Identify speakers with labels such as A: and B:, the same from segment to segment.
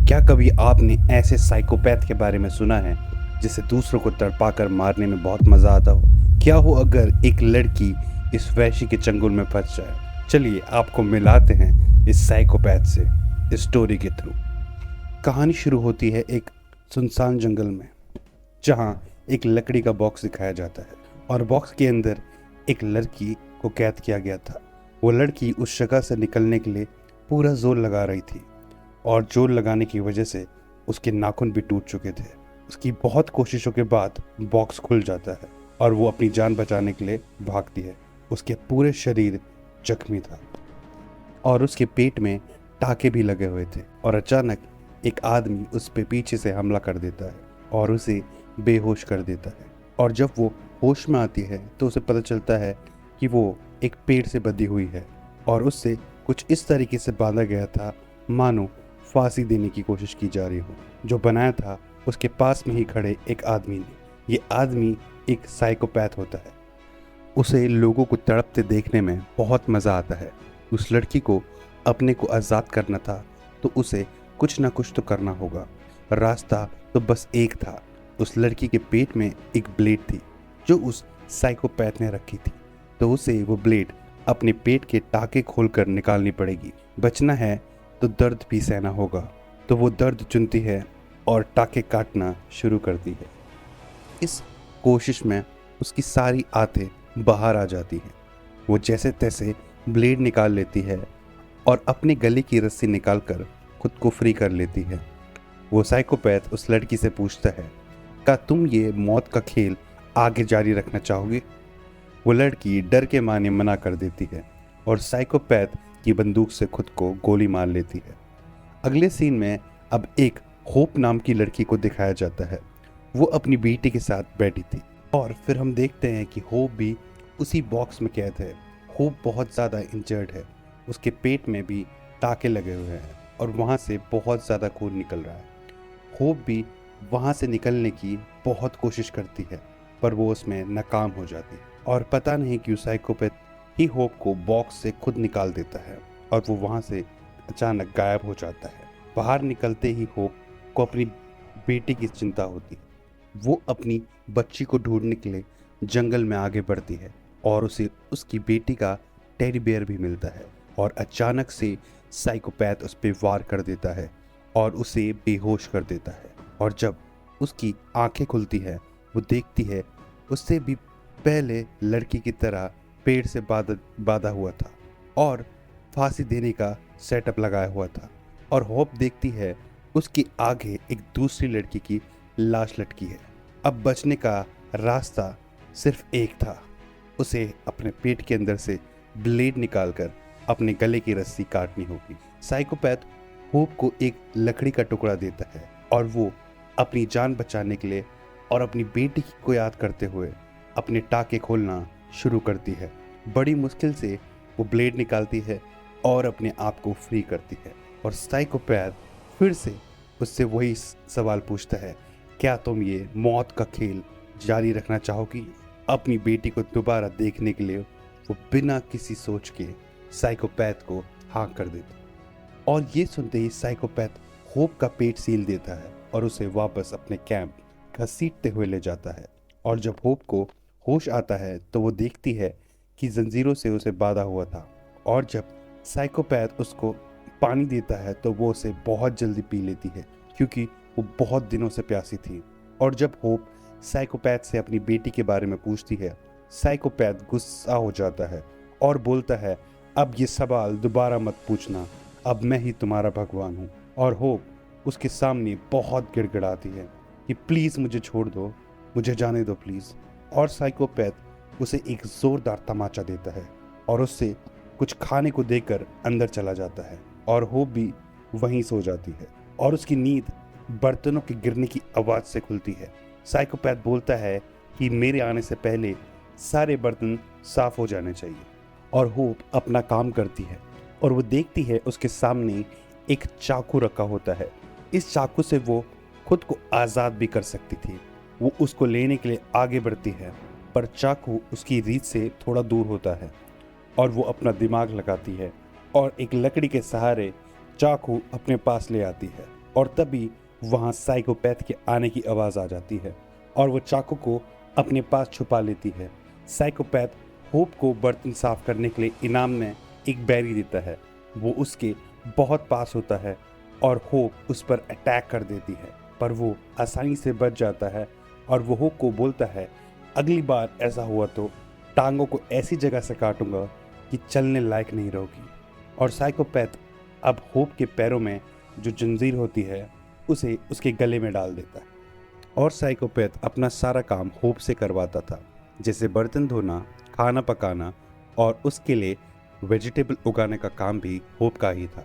A: क्या कभी आपने ऐसे साइकोपैथ के बारे में सुना है जिसे दूसरों को तड़पाकर मारने में बहुत मजा आता हो? क्या हो अगर एक लड़की इस वैश्य के चंगुल में फंस जाए? चलिए आपको मिलाते हैं इस साइकोपैथ से इस स्टोरी के थ्रू। कहानी शुरू होती है एक सुनसान जंगल में, जहां एक लकड़ी का बॉक्स दिखाया जाता है और बॉक्स के अंदर एक लड़की को कैद किया गया था। वो लड़की उस जगह से निकलने के लिए पूरा जोर लगा रही थी और जोर लगाने की वजह से उसके नाखून भी टूट चुके थे। उसकी बहुत कोशिशों के बाद बॉक्स खुल जाता है और वो अपनी जान बचाने के लिए भागती है। उसके पूरे शरीर जख्मी था और उसके पेट में टाके भी लगे हुए थे और अचानक एक आदमी उस पे पीछे से हमला कर देता है और उसे बेहोश कर देता है। और जब वो होश में आती है तो उसे पता चलता है कि वो एक पेड़ से बंधी हुई है और उससे कुछ इस तरीके से बांधा गया था मानो फांसी देने की कोशिश की जा रही हो। जो बनाया था उसके पास में ही खड़े एक आदमी ने। ये आदमी एक साइकोपैथ होता है। उसे लोगों को तड़पते देखने में बहुत मज़ा आता है। उस लड़की को अपने को आज़ाद करना था तो उसे कुछ ना कुछ तो करना होगा। रास्ता तो बस एक था। उस लड़की के पेट में एक ब्लेड थी जो उस साइकोपैथ ने रखी थी, तो उसे वो ब्लेड अपने पेट के टाके खोलकर निकालनी पड़ेगी। बचना है तो दर्द भी सहना होगा। तो वो दर्द चुनती है और टाके काटना शुरू करती है। इस कोशिश में उसकी सारी आंतें बाहर आ जाती हैं। वो जैसे तैसे ब्लेड निकाल लेती है और अपने गले की रस्सी निकालकर खुद को फ्री कर लेती है। वो साइकोपैथ उस लड़की से पूछता है, क्या तुम ये मौत का खेल आगे जारी रखना चाहोगे? वो लड़की डर के मारे मना कर देती है और साइकोपैथ की बंदूक से खुद को गोली मार लेती है। अगले सीन में अब एक होप नाम की लड़की को दिखाया जाता है। वो अपनी बेटी के साथ बैठी थी और फिर हम देखते हैं कि होप भी उसी बॉक्स में कैद है। होप बहुत ज़्यादा इंजर्ड है। उसके पेट में भी टाके लगे हुए हैं और वहाँ से बहुत ज़्यादा खून निकल रहा है। होप भी वहाँ से निकलने की बहुत कोशिश करती है पर वो उसमें नाकाम हो जाती है और पता नहीं क्यों साइकोपैथ ही होप को बॉक्स से खुद निकाल देता है और वो वहाँ से अचानक गायब हो जाता है। बाहर निकलते ही होप को अपनी बेटी की चिंता होती है। वो अपनी बच्ची को ढूंढने के लिए जंगल में आगे बढ़ती है और उसे उसकी बेटी का टेडी बेयर भी मिलता है और अचानक से साइकोपैथ उस पर वार कर देता है और उसे बेहोश कर देता है। और जब उसकी आंखें खुलती है वो देखती है उससे भी पहले लड़की की तरह पेड़ से बांधा हुआ था और फांसी देने का सेटअप लगाया हुआ था। और होप देखती है उसके आगे एक दूसरी लड़की की लाश लटकी है। अब बचने का रास्ता सिर्फ एक था, उसे अपने पेट के अंदर से ब्लेड निकालकर अपने गले की रस्सी काटनी होगी। साइकोपैथ होप को एक लकड़ी का टुकड़ा देता है और वो अपनी जान बचाने के लिए और अपनी बेटी को याद करते हुए अपने टाके खोलना शुरू करती है। बड़ी मुश्किल से वो ब्लेड निकालती है और अपने आप को फ्री करती है और साइकोपैथ फिर से उससे वही सवाल पूछता है, क्या तुम ये मौत का खेल जारी रखना चाहोगी? अपनी बेटी को दोबारा देखने के लिए वो बिना किसी सोच के साइकोपैथ को हाँ कर देता और ये सुनते ही साइकोपैथ होप का पेट सील देता है और उसे वापस अपने कैंप घसीटते हुए ले जाता है। और जब होप को होश आता है तो वो देखती है कि जंजीरों से उसे बांधा हुआ था और जब साइकोपैथ उसको पानी देता है तो वो उसे बहुत जल्दी पी लेती है क्योंकि वो बहुत दिनों से प्यासी थी। और जब होप साइकोपैथ से अपनी बेटी के बारे में पूछती है, साइकोपैथ गुस्सा हो जाता है और बोलता है, अब ये सवाल दोबारा मत पूछना, अब मैं ही तुम्हारा भगवान हूँ। और होप उसके सामने बहुत गिड़गिड़ाती है कि प्लीज़ मुझे छोड़ दो, मुझे जाने दो प्लीज़। और साइकोपैथ उसे एक ज़ोरदार तमाचा देता है और उससे कुछ खाने को देकर अंदर चला जाता है और होप भी वहीं सो जाती है और उसकी नींद बर्तनों के गिरने की आवाज़ से खुलती है। साइकोपैथ बोलता है कि मेरे आने से पहले सारे बर्तन साफ हो जाने चाहिए और होप अपना काम करती है और वो देखती है उसके सामने एक चाकू रखा होता है। इस चाकू से वो खुद को आज़ाद भी कर सकती थी। वो उसको लेने के लिए आगे बढ़ती है पर चाकू उसकी रीछ से थोड़ा दूर होता है और वो अपना दिमाग लगाती है और एक लकड़ी के सहारे चाकू अपने पास ले आती है और तभी वहाँ साइकोपैथ के आने की आवाज़ आ जाती है और वो चाकू को अपने पास छुपा लेती है। साइकोपैथ होप को बर्तन साफ करने के लिए इनाम में एक बैरी देता है। वो उसके बहुत पास होता है और होप उस पर अटैक कर देती है, पर वो आसानी से बच जाता है और वो होप को बोलता है, अगली बार ऐसा हुआ तो टांगों को ऐसी जगह से काटूंगा कि चलने लायक नहीं रहोगी। और साइकोपैथ अब होप के पैरों में जो जंजीर होती है उसे उसके गले में डाल देता है। और साइकोपैथ अपना सारा काम होप से करवाता था, जैसे बर्तन धोना, खाना पकाना और उसके लिए वेजिटेबल उगाने का काम भी होप का ही था।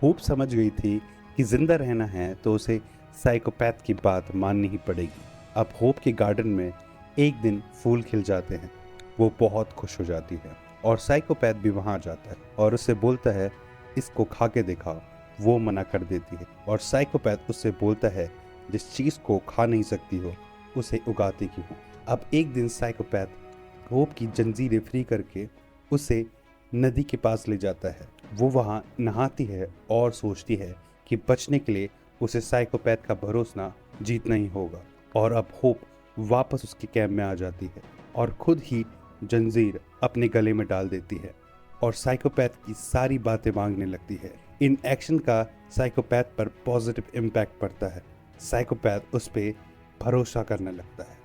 A: होप समझ गई थी कि जिंदा रहना है तो उसे साइकोपैथ की बात माननी ही पड़ेगी। अब होप के गार्डन में एक दिन फूल खिल जाते हैं। वो बहुत खुश हो जाती है और साइकोपैथ भी वहाँ आ जाता है और उससे बोलता है, इसको खा के दिखाओ। वो मना कर देती है और साइकोपैथ उससे बोलता है, जिस चीज़ को खा नहीं सकती हो उसे उगाती क्यों हो। अब एक दिन साइकोपैथ होप की जंजीरें फ्री करके उसे नदी के पास ले जाता है। वो वहाँ नहाती है और सोचती है कि बचने के लिए उसे साइकोपैथ का भरोसा जीतना ही होगा। और अब होप वापस उसके कैंप में आ जाती है और खुद ही जंजीर अपने गले में डाल देती है और साइकोपैथ की सारी बातें मांगने लगती है। इन एक्शन का साइकोपैथ पर पॉजिटिव इम्पैक्ट पड़ता है। साइकोपैथ उस पर भरोसा करने लगता है।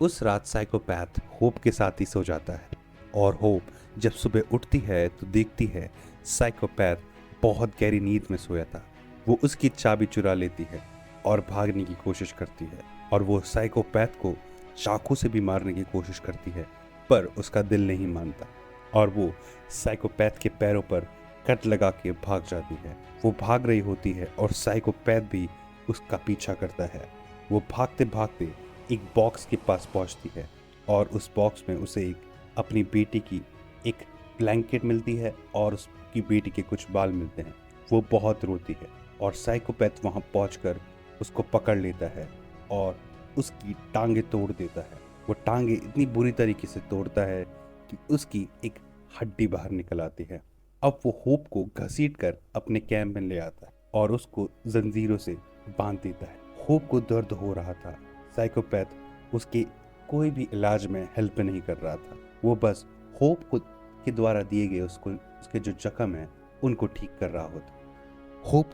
A: उस रात साइकोपैथ होप के साथ ही सो जाता है और होप जब सुबह उठती है तो देखती है साइकोपैथ बहुत गहरी नींद में सोया था। वो उसकी चाबी चुरा लेती है और भागने की कोशिश करती है और वो साइकोपैथ को चाकू से भी मारने की कोशिश करती है, पर उसका दिल नहीं मानता और वो साइकोपैथ के पैरों पर कट लगा के भाग जाती है। वो भाग रही होती है और साइकोपैथ भी उसका पीछा करता है। वो भागते भागते एक बॉक्स के पास पहुंचती है और उस बॉक्स में उसे अपनी बेटी की एक ब्लैंकेट मिलती है और उसकी बेटी के कुछ बाल मिलते हैं। वो बहुत रोती है और साइकोपैथ वहां पहुंचकर उसको पकड़ लेता है और उसकी टांगे तोड़ देता है। वो टांगे इतनी बुरी तरीके से तोड़ता है कि उसकी एक हड्डी बाहर निकल आती है। अब वो होप को घसीट कर अपने कैंप में ले आता है और उसको जंजीरों से बांध देता है। होप को दर्द हो रहा था। साइकोपैथ उसके कोई भी इलाज में हेल्प नहीं कर रहा था। वो बस होप को के द्वारा दिए गए उसके जो जख्म है उनको ठीक कर रहा होता। होप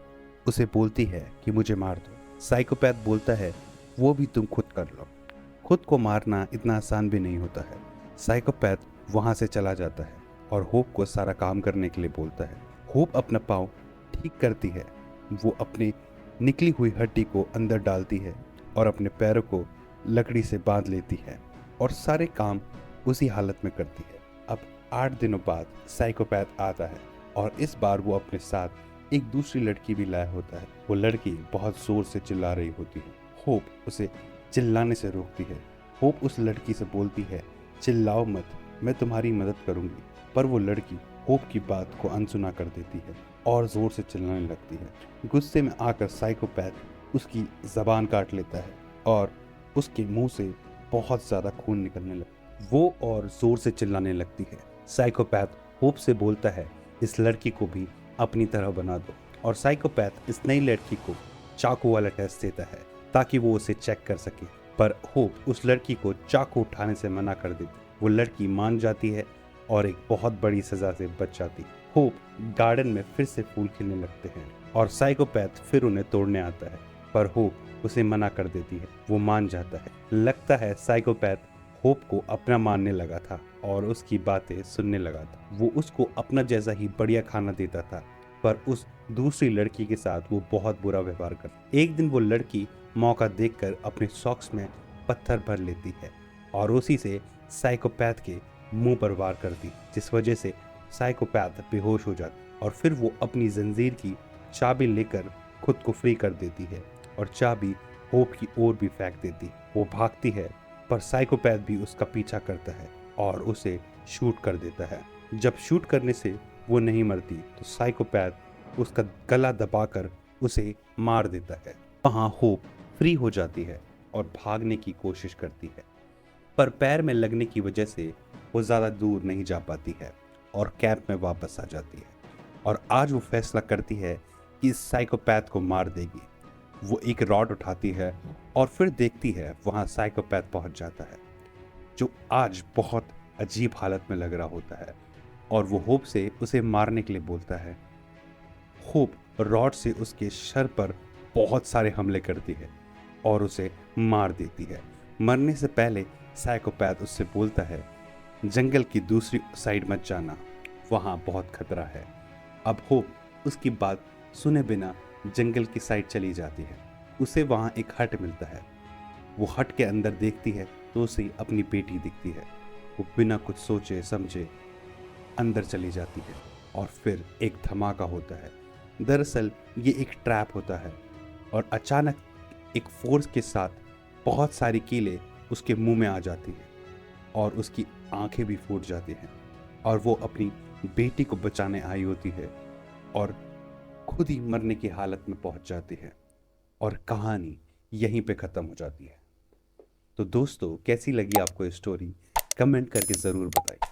A: उसे बोलती है कि मुझे मार दो। साइकोपैथ बोलता है, वो भी तुम खुद कर लो। खुद को मारना इतना आसान भी नहीं होता है। साइकोपैथ वहां से चला जाता है और होप को सारा काम करने के लिए बोलता है। होप अपना पाँव ठीक करती है। वो अपनी निकली हुई हड्डी को अंदर डालती है और अपने पैरों को लकड़ी से बांध लेती है और सारे काम उसी हालत में करती है। अब 8 दिनों बाद साइकोपैथ आता है और इस बार वो अपने साथ एक दूसरी लड़की भी लाया होता है। वो लड़की बहुत जोर से चिल्ला रही होती है। होप उसे चिल्लाने से रोकती है। होप उस लड़की से बोलती है, चिल्लाओ मत, मैं तुम्हारी मदद करूंगी। पर वो लड़की होप की बात को अनसुना कर देती है और जोर से चिल्लाने लगती है। गुस्से में आकर साइकोपैथ उसकी जबान काट लेता है और उसके मुंह से बहुत ज़्यादा खून निकलने लगता है। वो और जोर से चिल्लाने लगती है। साइकोपैथ होप से बोलता है, इस लड़की को भी अपनी तरह बना दो। और साइकोपैथ इस नई लड़की को चाकू वाला टेस्ट देता है ताकि वो उसे चेक कर सके, पर होप उस लड़की को चाकू उठाने से मना कर देती। वो लड़की मान जाती है और एक बहुत बड़ी सजा से बच जाती है। होप गार्डन में फिर से फूल खिलने लगते हैं और साइकोपैथ फिर उन्हें तोड़ने आता है, पर होप उसे मना कर देती है। वो मान जाता है। लगता है साइकोपैथ होप को अपना मानने लगा था और उसकी बातें सुनने लगा था। वो उसको अपना जैसा ही बढ़िया खाना देता था, पर उस दूसरी लड़की के साथ वो बहुत बुरा व्यवहार करता। एक दिन वो लड़की मौका देखकर अपने सॉक्स में पत्थर भर लेती है और उसी से साइकोपैथ के मुंह पर वार करती, जिस वजह से साइकोपैथ बेहोश हो जाता और फिर वो अपनी जंजीर की चाबी लेकर खुद को फ्री कर देती है और चाबी होप की ओर भी फेंक देती। वो भागती है पर साइकोपैथ भी उसका पीछा करता है और उसे शूट कर देता है। जब शूट करने से वो नहीं मरती तो साइकोपैथ उसका गला दबाकर उसे मार देता है। वहाँ होप फ्री हो जाती है और भागने की कोशिश करती है, पर पैर में लगने की वजह से वो ज़्यादा दूर नहीं जा पाती है और कैंप में वापस आ जाती है। और आज वो फैसला करती है कि इस साइकोपैथ को मार देगी। वो एक रॉड उठाती है और फिर देखती है वहाँ साइकोपैथ पहुँच जाता है, जो आज बहुत अजीब हालत में लग रहा होता है, और वो होप से उसे मारने के लिए बोलता है। होप रॉड से उसके सर पर बहुत सारे हमले करती है और उसे मार देती है। मरने से पहले साइकोपैथ उससे बोलता है, जंगल की दूसरी साइड मत जाना, वहाँ बहुत खतरा है। अब होप उसकी बात सुने बिना जंगल की साइड चली जाती है। उसे वहाँ एक हट मिलता है। वो हट के अंदर देखती है तो उसे अपनी बेटी दिखती है। वो बिना कुछ सोचे समझे अंदर चली जाती है और फिर एक धमाका होता है। दरअसल ये एक ट्रैप होता है और अचानक एक फोर्स के साथ बहुत सारी कीलें उसके मुंह में आ जाती हैं और उसकी आंखें भी फूट जाती हैं, और वो अपनी बेटी को बचाने आई होती है और खुद ही मरने की हालत में पहुंच जाती है, और कहानी यहीं पे ख़त्म हो जाती है। तो दोस्तों, कैसी लगी आपको ये स्टोरी? कमेंट करके ज़रूर बताइए।